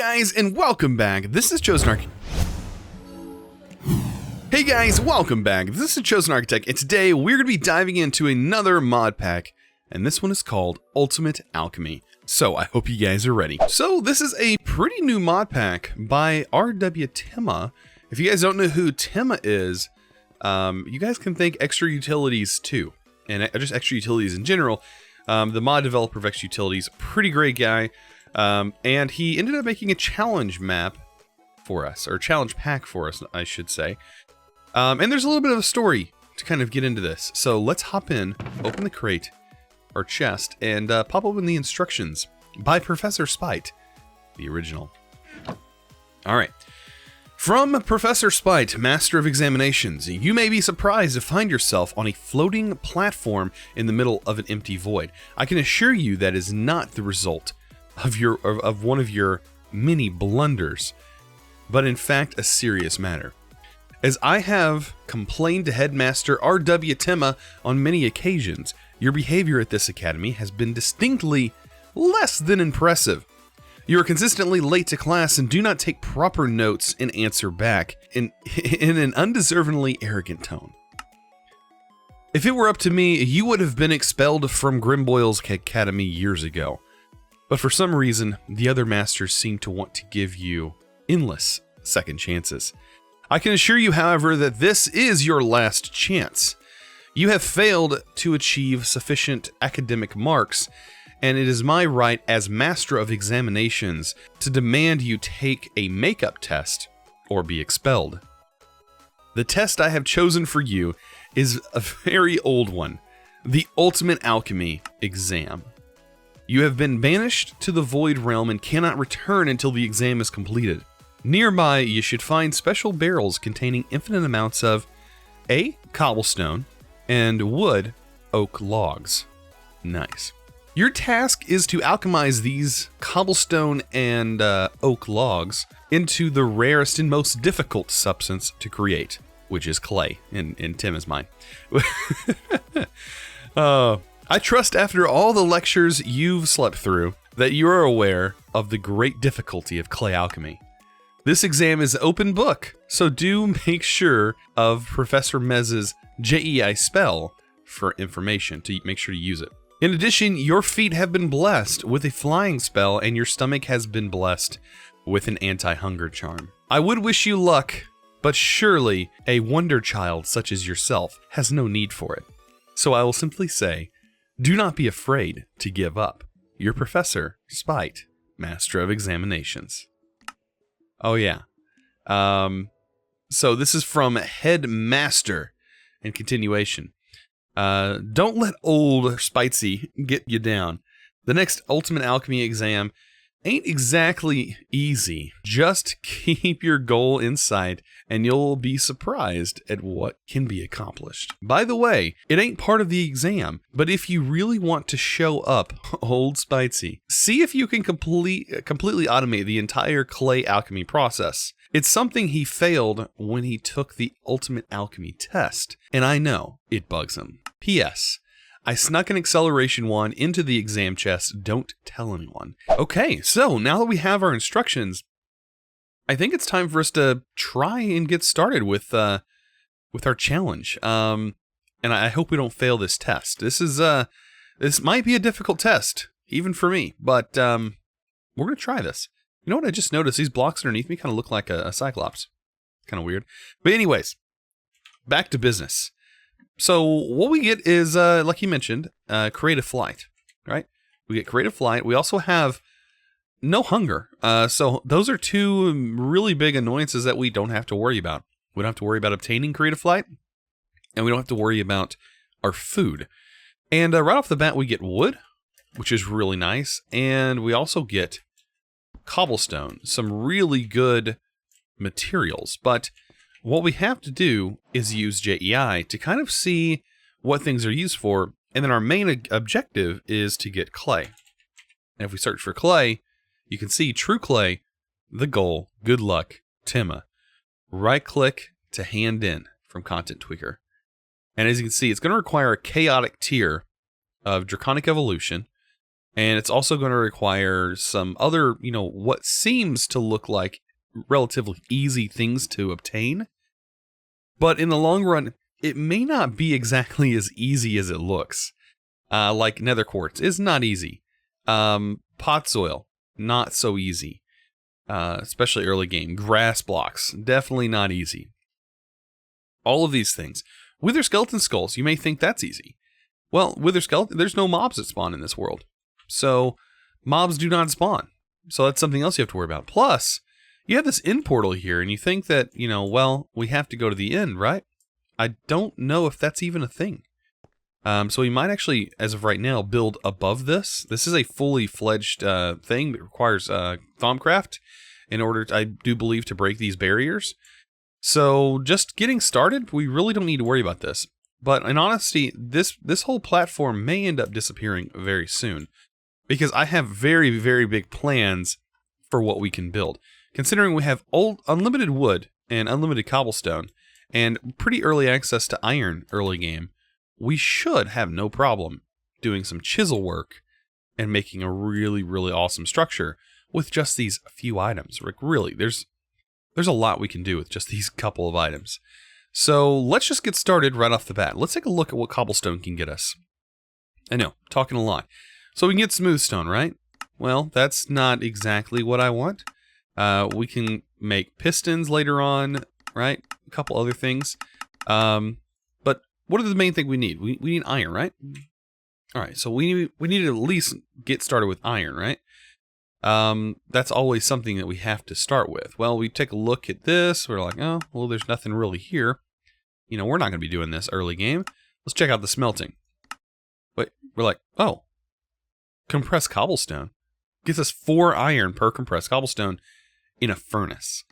guys, and welcome back. This is ChosenArchitect. Hey guys, welcome back. This is ChosenArchitect, and today we're going to be diving into another mod pack, and this one is called Ultimate Alchemy. So I hope you guys are ready. So this is a pretty new mod pack by R.W. Timma. If you guys don't know who Timma is, you guys can thank Extra Utilities too, and just Extra Utilities in general. The mod developer of Extra Utilities, pretty great guy. And he ended up making a challenge map for us, or challenge pack for us, I should say. And there's a little bit of a story to kind of get into this. So let's hop in, open the crate, or chest, and pop open the instructions by Professor Spite, the original. Alright. From Professor Spite, Master of Examinations, you may be surprised to find yourself on a floating platform in the middle of an empty void. I can assure you that is not the result of one of your many blunders, but in fact a serious matter. As I have complained to Headmaster R.W. Timma on many occasions, your behavior at this academy has been distinctly less than impressive. You are consistently late to class and do not take proper notes and answer back in an undeservingly arrogant tone. If it were up to me, you would have been expelled from Grimboyle's Academy years ago. But for some reason, the other masters seem to want to give you endless second chances. I can assure you, however, that this is your last chance. You have failed to achieve sufficient academic marks, and it is my right as Master of Examinations to demand you take a makeup test or be expelled. The test I have chosen for you is a very old one, the Ultimate Alchemy exam. You have been banished to the Void Realm and cannot return until the exam is completed. Nearby, you should find special barrels containing infinite amounts of A. Cobblestone and wood oak logs. Nice. Your task is to alchemize these cobblestone and oak logs into the rarest and most difficult substance to create, which is clay, in Tim's mind. I trust after all the lectures you've slept through that you are aware of the great difficulty of clay alchemy. This exam is open book, so do make sure of Professor Mez's JEI spell for information to make sure to use it. In addition, your feet have been blessed with a flying spell and your stomach has been blessed with an anti-hunger charm. I would wish you luck, but surely a wonder child such as yourself has no need for it. So I will simply say, do not be afraid to give up. Your Professor Spite, Master of Examinations. Oh yeah. So this is from Headmaster in continuation. Don't let old Spitesy get you down. The next Ultimate Alchemy exam ain't exactly easy. Just keep your goal in sight and you'll be surprised at what can be accomplished. By the way, it ain't part of the exam, but if you really want to show up old Spitesy, see if you can completely automate the entire clay alchemy process. It's something he failed when he took the Ultimate Alchemy test, and I know it bugs him. P.S. I snuck an acceleration wand into the exam chest. Don't tell anyone. Okay, so now that we have our instructions, I think it's time for us to try and get started with our challenge. And I hope we don't fail this test. This might be a difficult test, even for me, but we're gonna try this. You know what I just noticed? These blocks underneath me kind of look like a Cyclops. Kind of weird. But anyways, back to business. So what we get is, like you mentioned, creative flight, right? We get creative flight. We also have no hunger. So those are two really big annoyances that we don't have to worry about. We don't have to worry about obtaining creative flight, and we don't have to worry about our food. And right off the bat, we get wood, which is really nice. And we also get cobblestone, some really good materials. But what we have to do is use JEI to kind of see what things are used for, and then our main objective is to get clay. And if we search for clay, you can see true clay, the goal, good luck, Timma. Right click to hand in from Content Tweaker. And as you can see, it's going to require a chaotic tier of Draconic Evolution, And it's also going to require some other, what seems to look like relatively easy things to obtain. But in the long run, it may not be exactly as easy as it looks. Like nether quartz is not easy. Pot soil, not so easy. Especially early game. Grass blocks, definitely not easy. All of these things. Wither skeleton skulls, you may think that's easy. Well, wither skeleton, there's no mobs that spawn in this world. So, mobs do not spawn. So that's something else you have to worry about. Plus, you have this end portal here, and you think that, well, we have to go to the end, right? I don't know if that's even a thing. So we might actually, as of right now, build above this. This is a fully fledged thing that requires Thaumcraft in order, I do believe, to break these barriers. So just getting started, we really don't need to worry about this. But in honesty, this whole platform may end up disappearing very soon, because I have very, very big plans for what we can build. Considering we have unlimited wood and unlimited cobblestone and pretty early access to iron early game, we should have no problem doing some chisel work and making a really, really awesome structure with just these few items. Like, really, there's a lot we can do with just these couple of items. So let's just get started right off the bat. Let's take a look at what cobblestone can get us. I know, talking a lot. So we can get smooth stone, right? Well, that's not exactly what I want. We can make pistons later on, right? A couple other things. But what are the main thing we need? We need iron, right? All right, so we need to at least get started with iron, right? That's always something that we have to start with. Well, we take a look at this. We're like, oh, well, there's nothing really here. We're not going to be doing this early game. Let's check out the smelting. Wait, we're like, oh, compressed cobblestone gets us 4 iron per compressed cobblestone in a furnace.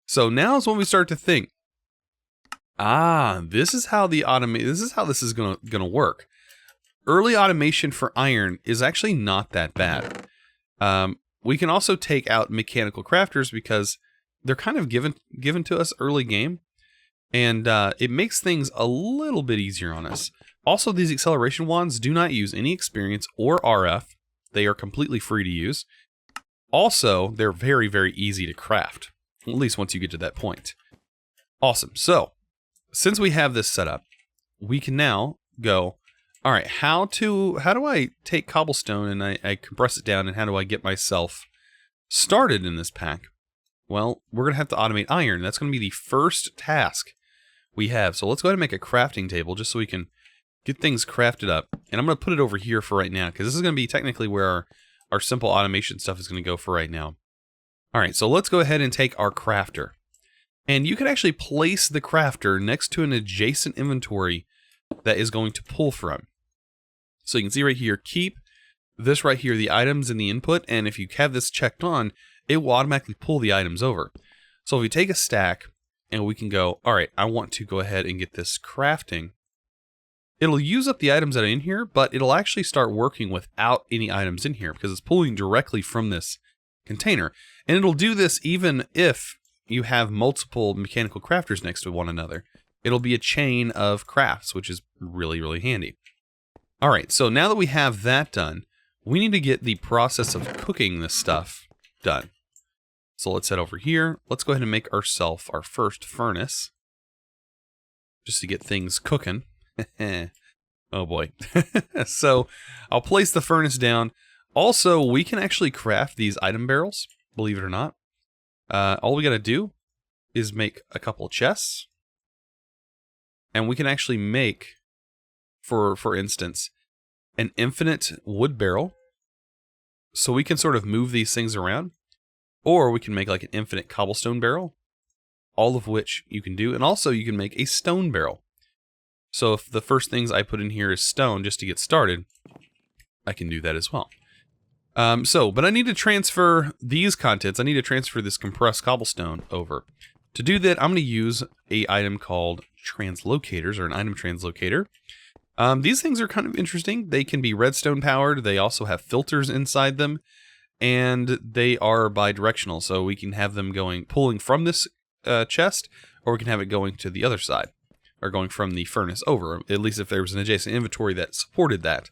So now is when we start to think, this is how this is gonna work. Early automation for iron is actually not that bad. We can also take out mechanical crafters because they're kind of given to us early game, and it makes things a little bit easier on us. Also, these acceleration wands do not use any experience or RF. They are completely free to use. Also, they're very, very easy to craft, at least once you get to that point. Awesome. So, since we have this set up, we can now go, all right, how do I take cobblestone and I compress it down, and how do I get myself started in this pack? Well, we're going to have to automate iron. That's going to be the first task we have. So let's go ahead and make a crafting table just so we can get things crafted up. And I'm going to put it over here for right now, because this is going to be technically where our simple automation stuff is going to go for right now. All right, so let's go ahead and take our crafter. And you can actually place the crafter next to an adjacent inventory that is going to pull from. So you can see right here, keep this right here, the items in the input, and if you have this checked on, it will automatically pull the items over. So if we take a stack and we can go, all right, I want to go ahead and get this crafting, it'll use up the items that are in here, but it'll actually start working without any items in here because it's pulling directly from this container. And it'll do this even if you have multiple mechanical crafters next to one another. It'll be a chain of crafts, which is really, really handy. All right, so now that we have that done, we need to get the process of cooking this stuff done. So let's head over here. Let's go ahead and make ourselves our first furnace, just to get things cooking. Oh boy. So I'll place the furnace down. Also, we can actually craft these item barrels, believe it or not. All we got to do is make a couple of chests. And we can actually make, for instance, an infinite wood barrel. So we can sort of move these things around. Or we can make like an infinite cobblestone barrel. All of which you can do. And also you can make a stone barrel. So if the first things I put in here is stone just to get started, I can do that as well. But I need to transfer these contents. I need to transfer this compressed cobblestone over. To do that, I'm going to use an item called translocators, or an item translocator. These things are kind of interesting. They can be redstone powered. They also have filters inside them, and they are bidirectional. So we can have them pulling from this chest, or we can have it going to the other side, or going from the furnace over, at least if there was an adjacent inventory that supported that.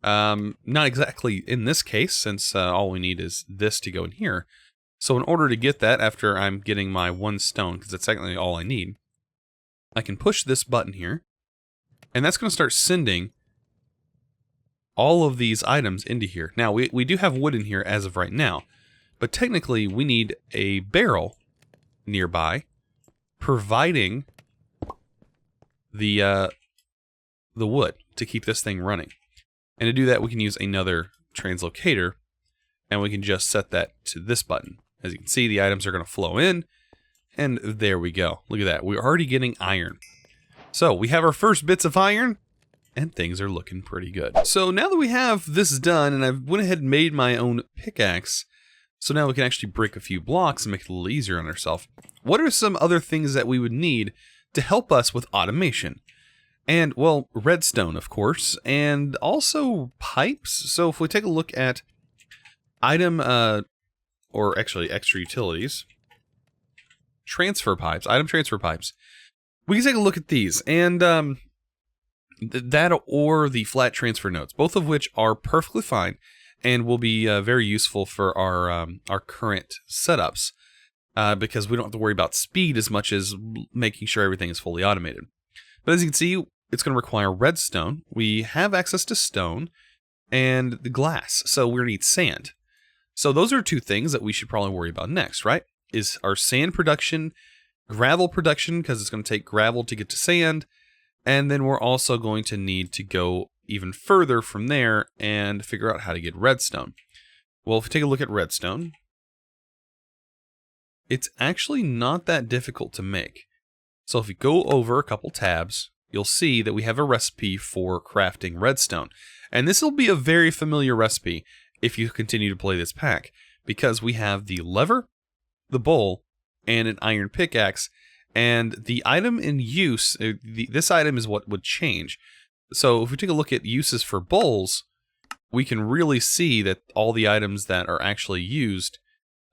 Not exactly in this case, since all we need is this to go in here. So in order to get that, after I'm getting my 1 stone, because that's technically all I need, I can push this button here, and that's going to start sending all of these items into here. Now, we do have wood in here as of right now, but technically we need a barrel nearby, providing the wood to keep this thing running. And to do that, we can use another translocator, and we can just set that to this button. As you can see, the items are going to flow in, and there we go. Look at that. We're already getting iron. So we have our first bits of iron, and things are looking pretty good. So now that we have this done, and I've went ahead and made my own pickaxe, so now we can actually break a few blocks and make it a little easier on ourselves. What are some other things that we would need to help us with automation? And, well, redstone, of course, and also pipes. So if we take a look at item, or actually extra utilities, transfer pipes, item transfer pipes, we can take a look at these. And that or the flat transfer nodes, both of which are perfectly fine and will be very useful for our current setups, because we don't have to worry about speed as much as making sure everything is fully automated. But as you can see, it's going to require redstone. We have access to stone and the glass, so we're going to need sand. So those are 2 things that we should probably worry about next, right? Is our sand production, gravel production, because it's going to take gravel to get to sand, and then we're also going to need to go even further from there and figure out how to get redstone. Well, if we take a look at redstone, it's actually not that difficult to make. So if you go over a couple tabs, you'll see that we have a recipe for crafting redstone. And this will be a very familiar recipe if you continue to play this pack, because we have the lever, the bowl, and an iron pickaxe. And the item in use, this item is what would change. So if we take a look at uses for bowls, we can really see that all the items that are actually used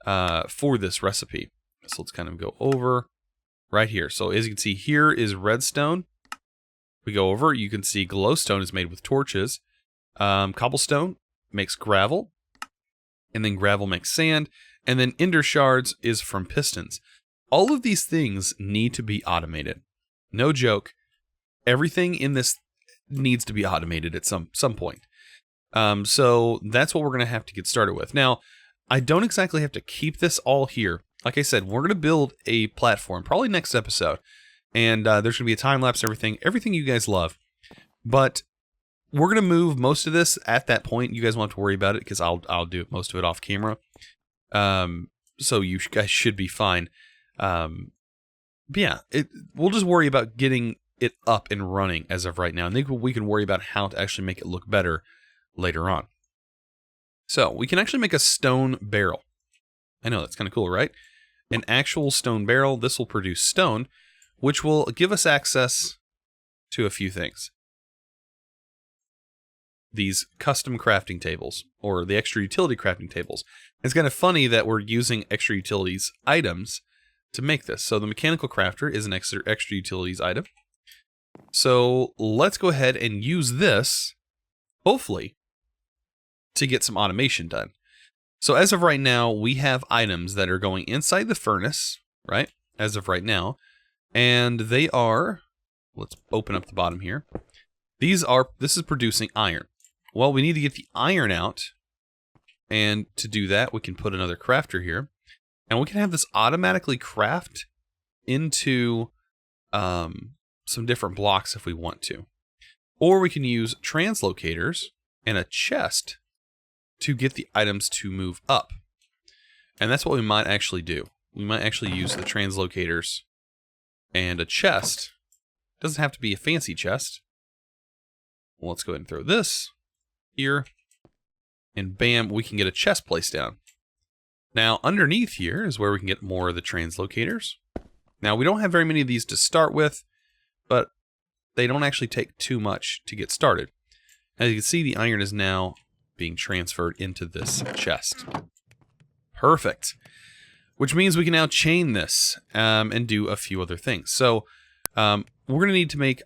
for this recipe. So let's kind of go over right here. So as you can see, here is redstone. We go over, you can see glowstone is made with torches. Cobblestone makes gravel, and then gravel makes sand, and then ender shards is from pistons. All of these things need to be automated. No joke. Everything in this needs to be automated at some point. So that's what we're going to have to get started with. Now, I don't exactly have to keep this all here. Like I said, we're going to build a platform, probably next episode. And there's going to be a time-lapse, everything you guys love. But we're going to move most of this at that point. You guys won't have to worry about it, because I'll do most of it off camera. So you guys should be fine. But yeah, we'll just worry about getting it up and running as of right now. And then we can worry about how to actually make it look better later on. So we can actually make a stone barrel. I know, that's kind of cool, right? An actual stone barrel. This will produce stone, which will give us access to a few things. These custom crafting tables, or the extra utility crafting tables. It's kind of funny that we're using extra utilities items to make this. So the mechanical crafter is an extra utilities item. So let's go ahead and use this, hopefully, to get some automation done. So as of right now, we have items that are going inside the furnace, right? As of right now. And they are, let's open up the bottom here. This is producing iron. Well, we need to get the iron out. And to do that, we can put another crafter here. And we can have this automatically craft into some different blocks if we want to. Or we can use translocators and a chest to get the items to move up. And that's what we might actually do. We might actually use the translocators and a chest. Doesn't have to be a fancy chest. Well, let's go ahead and throw this here. And bam, we can get a chest placed down. Now, underneath here is where we can get more of the translocators. Now, we don't have very many of these to start with, but they don't actually take too much to get started. As you can see, the iron is now being transferred into this chest. Perfect. Which means we can now chain this and do a few other things. So we're going to need to make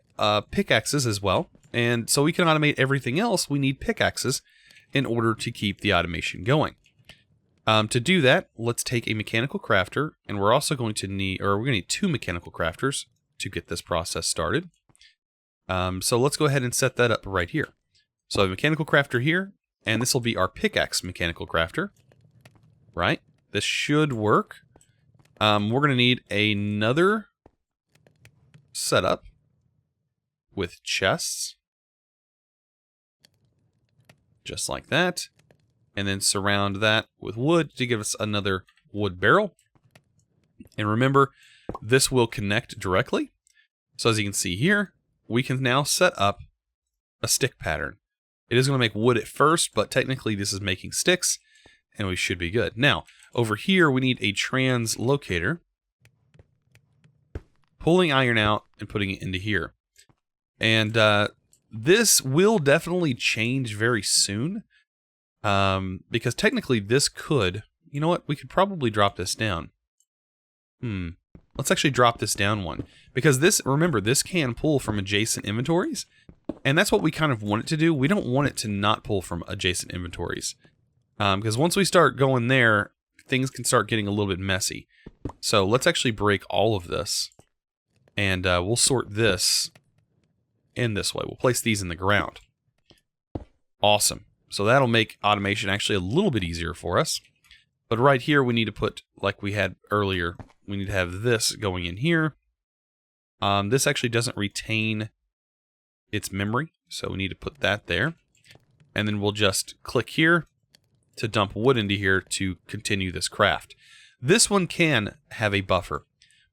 pickaxes as well. And so we can automate everything else. We need pickaxes in order to keep the automation going. To do that, let's take a mechanical crafter, and we're also going to need, or we're going to need 2 mechanical crafters to get this process started. So let's go ahead and set that up right here. So a mechanical crafter here, and this will be our pickaxe mechanical crafter, right? This should work. We're going to need another setup with chests, just like that, and then surround that with wood to give us another wood barrel. And remember, this will connect directly. So as you can see here, we can now set up a stick pattern. It is going to make wood at first, but technically this is making sticks, and we should be good. Now, over here we need a translocator, pulling iron out and putting it into here. And this will definitely change very soon, because technically this could, you know what, we could probably drop this down. Let's actually drop this down one, because this, remember, this can pull from adjacent inventories, and that's what we kind of want it to do. We don't want it to not pull from adjacent inventories, because once we start going there, things can start getting a little bit messy. So let's actually break all of this, and we'll sort this in this way. We'll place these in the ground. Awesome. So that'll make automation actually a little bit easier for us. But right here, we need to put, like we had earlier, we need to have this going in here. This actually doesn't retain its memory, so we need to put that there. And then we'll just click here to dump wood into here to continue this craft. This one can have a buffer.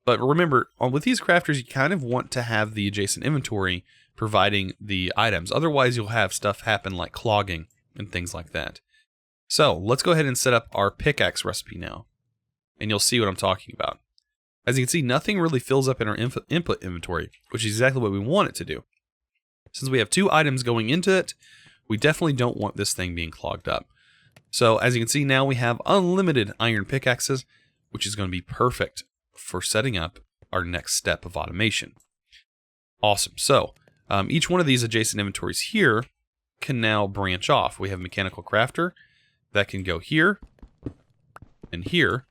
But remember, with these crafters, you kind of want to have the adjacent inventory providing the items. Otherwise, you'll have stuff happen like clogging and things like that. So let's go ahead and set up our pickaxe recipe now, and you'll see what I'm talking about. As you can see, nothing really fills up in our input inventory, which is exactly what we want it to do. Since we have 2 items going into it, we definitely don't want this thing being clogged up. So as you can see, now we have unlimited iron pickaxes, which is going to be perfect for setting up our next step of automation. Awesome. So each one of these adjacent inventories here can now branch off. We have mechanical crafter that can go here and here.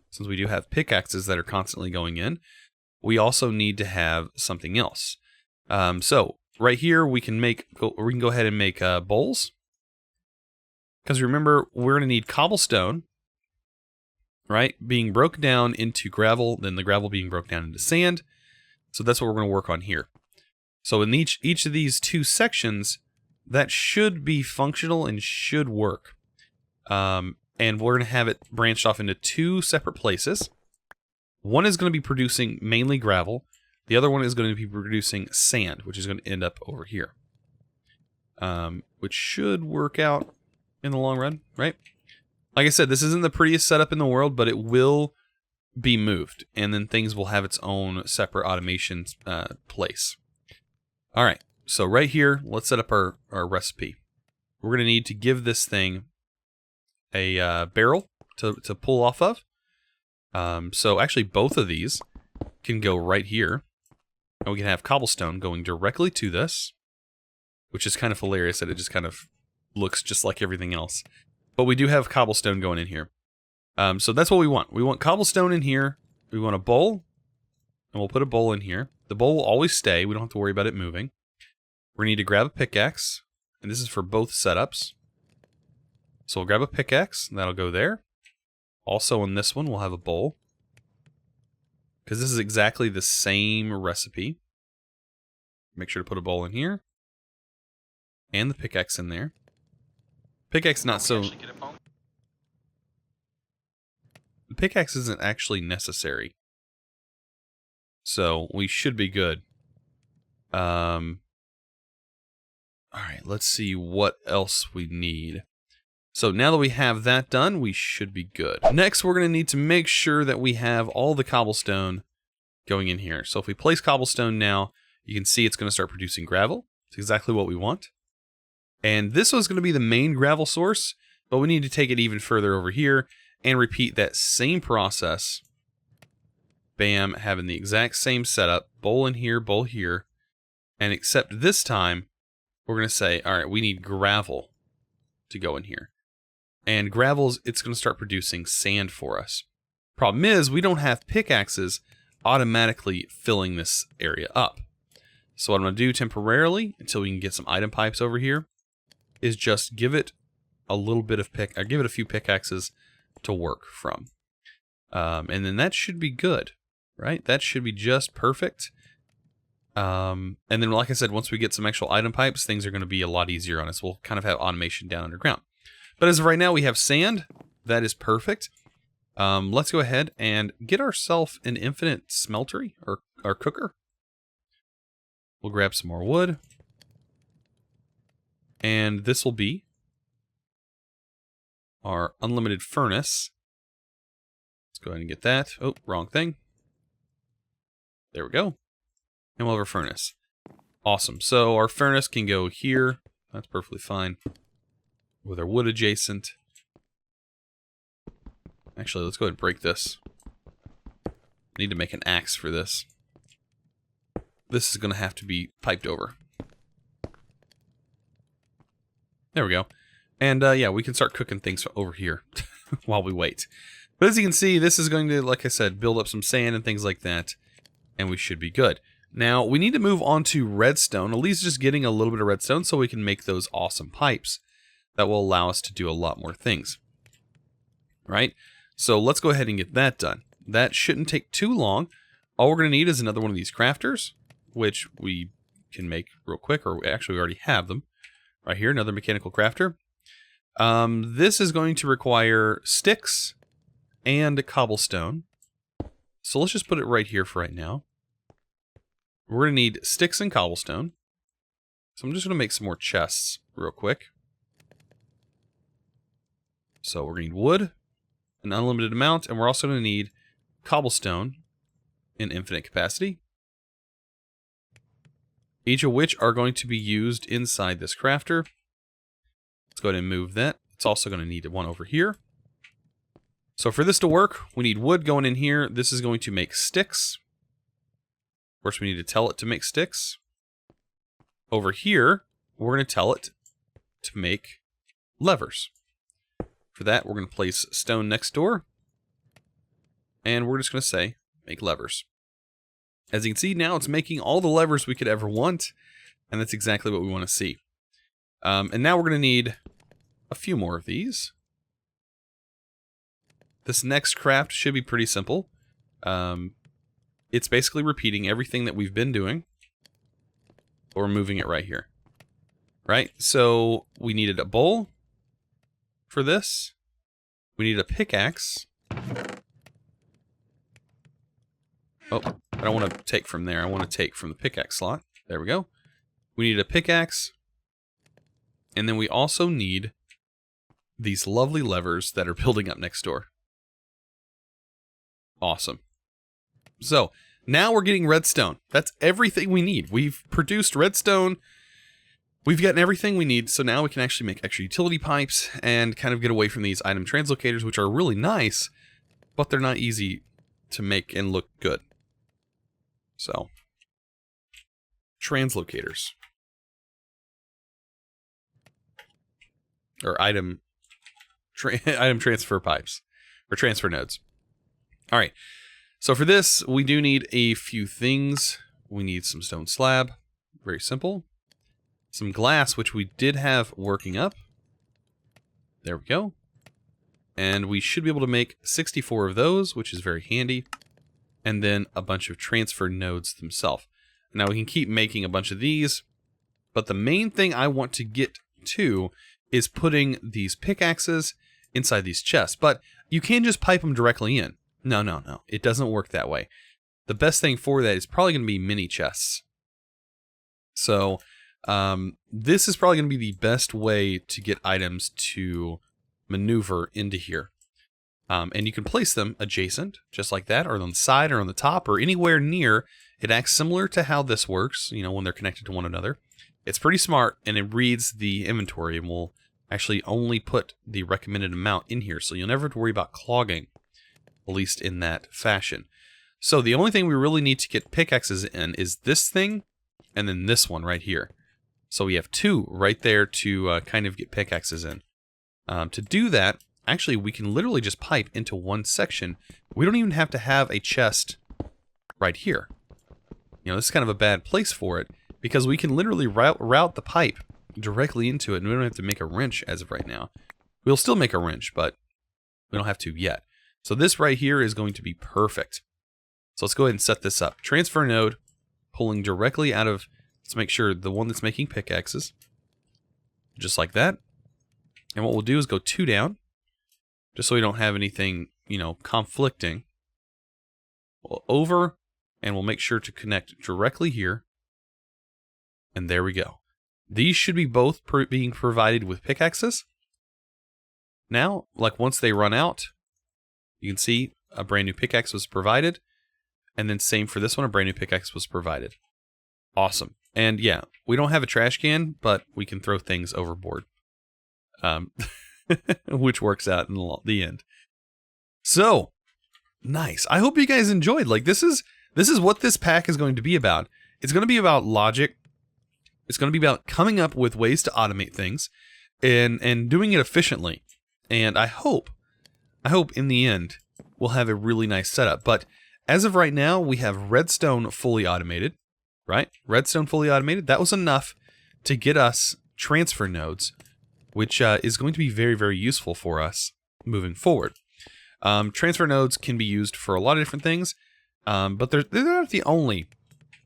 Since we do have pickaxes that are constantly going in, we also need to have something else. So right here we can go ahead and make bowls, because remember, we're going to need cobblestone, right, being broken down into gravel, then the gravel being broken down into sand. So that's what we're going to work on here. So in each of these 2 sections, that should be functional and should work. And we're going to have it branched off into 2 separate places. One is going to be producing mainly gravel. The other one is going to be producing sand, which is going to end up over here. Which should work out in the long run, right? Like I said, this isn't the prettiest setup in the world, but it will be moved, and then things will have its own separate automation place. All right, so right here, let's set up our recipe. We're going to need to give this thing a barrel to pull off of. So actually, both of these can go right here, and we can have cobblestone going directly to this, which is kind of hilarious that it just kind of looks just like everything else. But we do have cobblestone going in here. So that's what we want. We want cobblestone in here. We want a bowl, and we'll put a bowl in here. The bowl will always stay. We don't have to worry about it moving. We need to grab a pickaxe, and this is for both setups. So we'll grab a pickaxe, and that'll go there. Also on this one, we'll have a bowl, because this is exactly the same recipe. Make sure to put a bowl in here, and the pickaxe in there. Pickaxe not so... The pickaxe isn't actually necessary, so we should be good. Alright, let's see what else we need. So now that we have that done, we should be good. Next, we're going to need to make sure that we have all the cobblestone going in here. So if we place cobblestone now, you can see it's going to start producing gravel. It's exactly what we want. And this was going to be the main gravel source, but we need to take it even further over here and repeat that same process. Bam, having the exact same setup. Bowl in here, bowl here. And except this time, we're going to say, all right, we need gravel to go in here. And gravel's, it's going to start producing sand for us. Problem is, we don't have pickaxes automatically filling this area up. So what I'm going to do temporarily, until we can get some item pipes over here, is just give it a little bit of give it a few pickaxes to work from. And then that should be good, right? That should be just perfect. And then, like I said, once we get some actual item pipes, things are going to be a lot easier on us. We'll kind of have automation down underground. But as of right now, we have sand. That is perfect. Let's go ahead and get ourselves an infinite smeltery or cooker. We'll grab some more wood. And this will be our unlimited furnace. Let's go ahead and get that. Oh, wrong thing. There we go. And we'll have our furnace. Awesome. So our furnace can go here. That's perfectly fine. With our wood adjacent. Actually, let's go ahead and break this. I need to make an axe for this. This is going to have to be piped over. There we go. And yeah, we can start cooking things over here while we wait. But as you can see, this is going to, like I said, build up some sand and things like that. And we should be good. Now, we need to move on to redstone, at least just getting a little bit of redstone so we can make those awesome pipes that will allow us to do a lot more things. Right? So let's go ahead and get that done. That shouldn't take too long. All we're going to need is another one of these crafters, which we can make real quick, or actually we already have them. Right here, another mechanical crafter. This is going to require sticks and cobblestone. So let's just put it right here for right now. We're going to need sticks and cobblestone. So I'm just going to make some more chests real quick. So we're going to need wood, an unlimited amount, and we're also going to need cobblestone in infinite capacity. Each of which are going to be used inside this crafter. Let's go ahead and move that. It's also going to need one over here. So for this to work, we need wood going in here. This is going to make sticks. Of course, we need to tell it to make sticks. Over here, we're going to tell it to make levers. For that, we're going to place stone next door. And we're just going to say, make levers. As you can see, now it's making all the levers we could ever want. And that's exactly what we want to see. And now we're going to need a few more of these. This next craft should be pretty simple. It's basically repeating everything that we've been doing. Or moving it right here. Right? So we needed a bowl for this. We need a pickaxe. Oh, I don't want to take from there. I want to take from the pickaxe slot. There we go. We need a pickaxe. And then we also need these lovely levers that are building up next door. Awesome. So, now we're getting redstone. That's everything we need. We've produced redstone. We've gotten everything we need. So now we can actually make extra utility pipes and kind of get away from these item translocators, which are really nice, but they're not easy to make and look good. So, translocators. Or item transfer pipes. Or transfer nodes. Alright. So for this, we do need a few things. We need some stone slab. Very simple. Some glass, which we did have working up. There we go. And we should be able to make 64 of those, which is very handy. And then a bunch of transfer nodes themselves. Now we can keep making a bunch of these. But the main thing I want to get to is putting these pickaxes inside these chests. But you can't just pipe them directly in. No. It doesn't work that way. The best thing for that is probably going to be mini chests. So, this is probably going to be the best way to get items to maneuver into here. And you can place them adjacent, just like that, or on the side, or on the top, or anywhere near. It acts similar to how this works, you know, when they're connected to one another. It's pretty smart, and it reads the inventory, and will actually only put the recommended amount in here, so you'll never have to worry about clogging. At least in that fashion. So the only thing we really need to get pickaxes in is this thing and then this one right here. So we have 2 right there to kind of get pickaxes in. To do that, actually, we can literally just pipe into one section. We don't even have to have a chest right here. You know, this is kind of a bad place for it, because we can literally route the pipe directly into it, and we don't have to make a wrench as of right now. We'll still make a wrench, but we don't have to yet. So this right here is going to be perfect. So let's go ahead and set this up. Transfer node, pulling directly out of, let's make sure the one that's making pickaxes. Just like that. And what we'll do is go 2 down, just so we don't have anything, you know, conflicting. We'll over, and we'll make sure to connect directly here. And there we go. These should be both being provided with pickaxes. Now, like once they run out, you can see a brand new pickaxe was provided. And then same for this one, a brand new pickaxe was provided. Awesome. And yeah, we don't have a trash can, but we can throw things overboard. Which works out in the end. So, nice. I hope you guys enjoyed. Like, this is what this pack is going to be about. It's going to be about logic. It's going to be about coming up with ways to automate things and doing it efficiently. And I hope in the end we'll have a really nice setup. But as of right now, we have Redstone fully automated, right? Redstone fully automated. That was enough to get us transfer nodes, which is going to be very, very useful for us moving forward. Transfer nodes can be used for a lot of different things, but they're not the only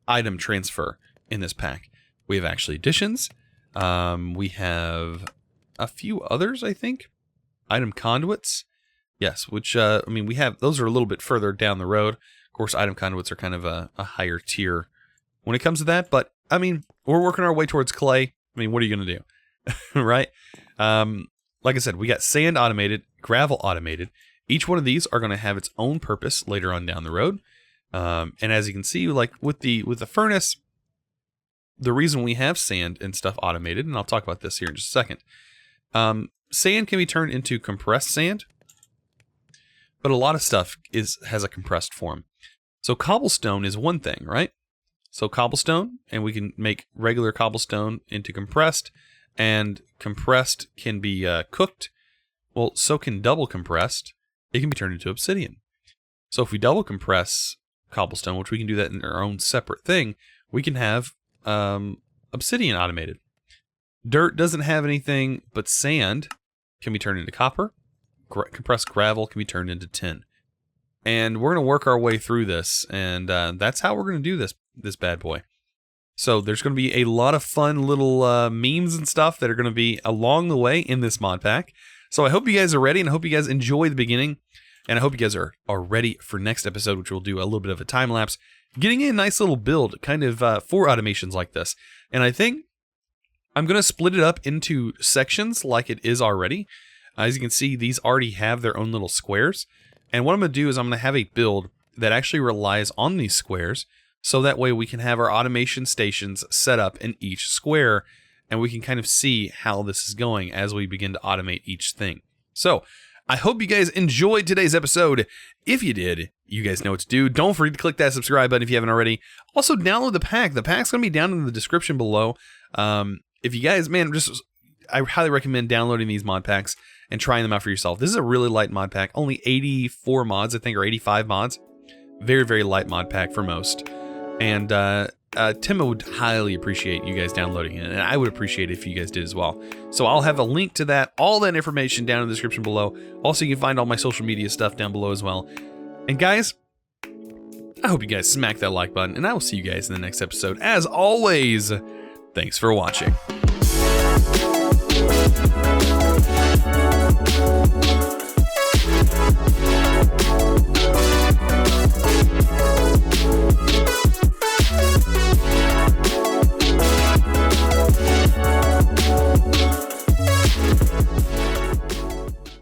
item transfer in this pack. We have actually additions. We have a few others, I think. Item conduits. Yes, which, I mean, we have, those are a little bit further down the road. Of course, item conduits are kind of a higher tier when it comes to that, but, I mean, we're working our way towards clay. I mean, what are you going to do? Right? Like I said, we got sand automated, gravel automated. Each one of these are going to have its own purpose later on down the road. And as you can see, like with the furnace, the reason we have sand and stuff automated, and I'll talk about this here in just a second. Sand can be turned into compressed sand, but a lot of stuff has a compressed form. So cobblestone is one thing, right? So cobblestone, and we can make regular cobblestone into compressed, and compressed can be cooked. Well, so can double compressed. It can be turned into obsidian. So if we double compress cobblestone, which we can do that in our own separate thing, we can have obsidian automated. Dirt doesn't have anything, but sand can be turned into copper. Compressed gravel can be turned into tin. And we're going to work our way through this, and that's how we're going to do this bad boy. So there's going to be a lot of fun little memes and stuff that are going to be along the way in this mod pack. So I hope you guys are ready, and I hope you guys enjoy the beginning. And I hope you guys are ready for next episode, which we'll do a little bit of a time lapse, getting a nice little build kind of for automations like this. And I think I'm going to split it up into sections like it is already. As you can see, these already have their own little squares. And what I'm going to do is I'm going to have a build that actually relies on these squares. So that way we can have our automation stations set up in each square. And we can kind of see how this is going as we begin to automate each thing. So I hope you guys enjoyed today's episode. If you did, you guys know what to do. Don't forget to click that subscribe button if you haven't already. Also, download the pack. The pack's going to be down in the description below. If you guys, man, I highly recommend downloading these mod packs and trying them out for yourself. This is a really light mod pack. Only 84 mods, I think, or 85 mods. Very, very light mod pack for most. And Tim would highly appreciate you guys downloading it, and I would appreciate it if you guys did as well. So I'll have a link to that, all that information down in the description below. Also, you can find all my social media stuff down below as well. And guys, I hope you guys smack that like button, and I will see you guys in the next episode. As always, thanks for watching.